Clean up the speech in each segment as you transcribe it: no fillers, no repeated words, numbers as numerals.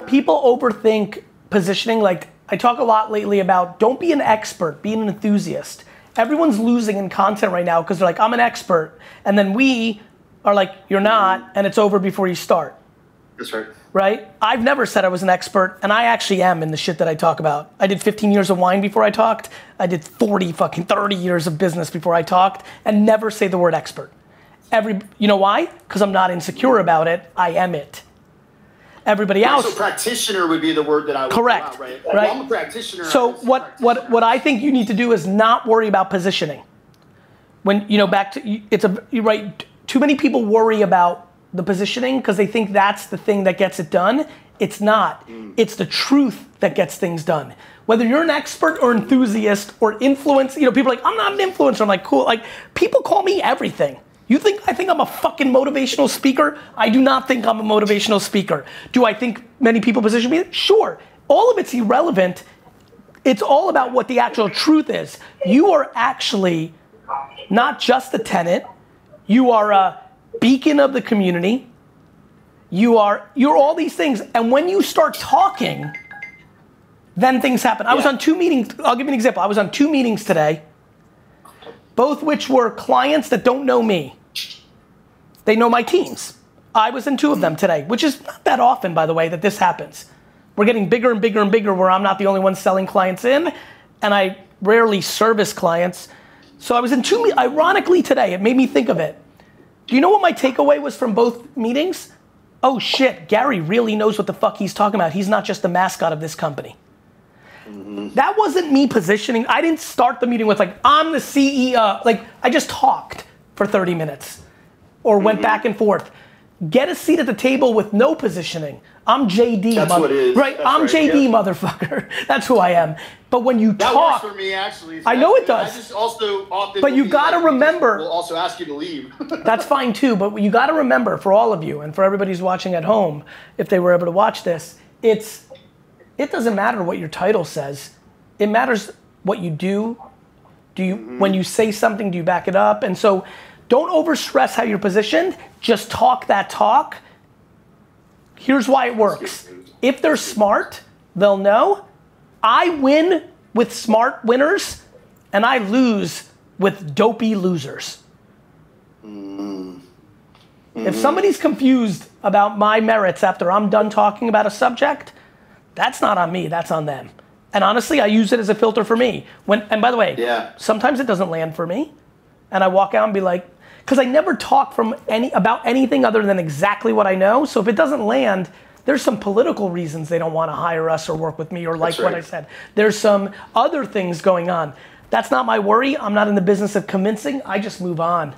people overthink positioning. Like, I talk a lot lately about don't be an expert, be an enthusiast. Everyone's losing in content right now because they're like, I'm an expert. And then we are like, you're not, and it's over before you start. That's right. Right? I've never said I was an expert, and I actually am in the shit that I talk about. I did 15 years of wine before I talked. I did 30 years of business before I talked, and never say the word expert. You know why? Because I'm not insecure about it. I am it. Everybody else. So practitioner would be the word that I would. Correct. Right? Right. Well, I'm a practitioner. So what I think you need to do is not worry about positioning. When you're right. Too many people worry about the positioning because they think that's the thing that gets it done. It's not. It's the truth that gets things done. Whether you're an expert or enthusiast or influence, people are like, I'm not an influencer. I'm like, cool. Like, people call me everything. I think I'm a fucking motivational speaker? I do not think I'm a motivational speaker. Do I think many people position me? Sure. All of it's irrelevant. It's all about what the actual truth is. You are actually not just a tenant. You are a beacon of the community. You're all these things. And when you start talking, then things happen. I was on 2 meetings. I'll give you an example. I was on 2 meetings today, both which were clients that don't know me. They know my teams. I was in 2 of them today, which is not that often, by the way, that this happens. We're getting bigger and bigger and bigger where I'm not the only one selling clients in, and I rarely service clients. So I was in 2 meetings. Ironically today, it made me think of it. Do you know what my takeaway was from both meetings? Oh shit, Gary really knows what the fuck he's talking about. He's not just the mascot of this company. That wasn't me positioning. I didn't start the meeting with like, I'm the CEO. Like, I just talked for 30 minutes or went back and forth. Get a seat at the table with no positioning. I'm JD. That's what it is. Right, That's I'm right, JD, yeah. Motherfucker. That's who I am. But when you that talk. works for me, actually. So I know it does. I just also often. But you gotta remember. We'll also ask you to leave. That's fine too, but you gotta remember, for all of you and for everybody who's watching at home, if they were able to watch this, it doesn't matter what your title says. It matters what you do. When you say something, do you back it up? And so don't overstress how you're positioned. Just talk that talk. Here's why it works. If they're smart, they'll know. I win with smart winners, and I lose with dopey losers. If somebody's confused about my merits after I'm done talking about a subject, that's not on me, that's on them. And honestly, I use it as a filter for me. And by the way, sometimes it doesn't land for me, and I walk out and be like, because I never talk about anything other than exactly what I know. So if it doesn't land, there's some political reasons they don't want to hire us or work with me or like what I said. There's some other things going on. That's not my worry. I'm not in the business of convincing. I just move on.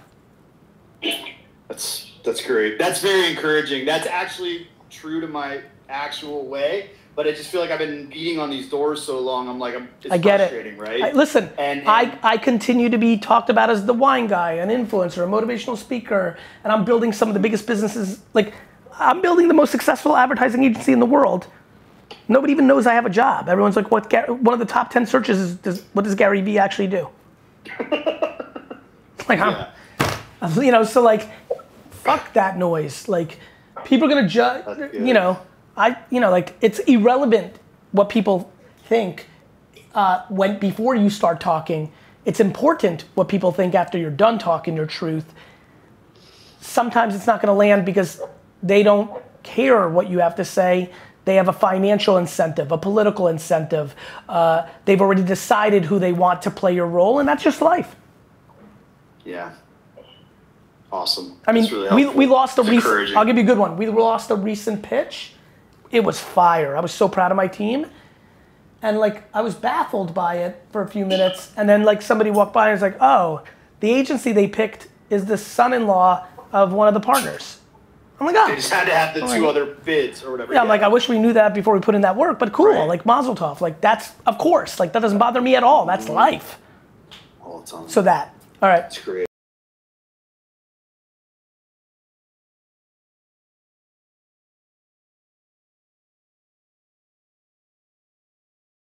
That's great. That's very encouraging. That's actually true to my actual way. But I just feel like I've been beating on these doors so long. I'm like, it's frustrating, right? Listen, I continue to be talked about as the wine guy, an influencer, a motivational speaker, and I'm building some of the biggest businesses. Like, I'm building the most successful advertising agency in the world. Nobody even knows I have a job. Everyone's like, one of the top 10 searches is, what does Gary V actually do? Like, so like, fuck that noise. Like, people are gonna judge, like, it's irrelevant what people think before you start talking. It's important what people think after you're done talking your truth. Sometimes it's not gonna land because they don't care what you have to say. They have a financial incentive, a political incentive. They've already decided who they want to play your role, and that's just life. Yeah. Awesome. I mean, really we lost a recent, I'll give you a good one. We lost a recent pitch. It was fire. I was so proud of my team. And like, I was baffled by it for a few minutes. And then like somebody walked by and was like, oh, the agency they picked is the son-in-law of one of the partners. I'm like, oh. They just had to have the two other bids or whatever. Yeah, I'm like, I wish we knew that before we put in that work, but cool, like Mazel Tov. Like that's, of course, like that doesn't bother me at all. That's life. Oh, it's on. So that, all right. That's great.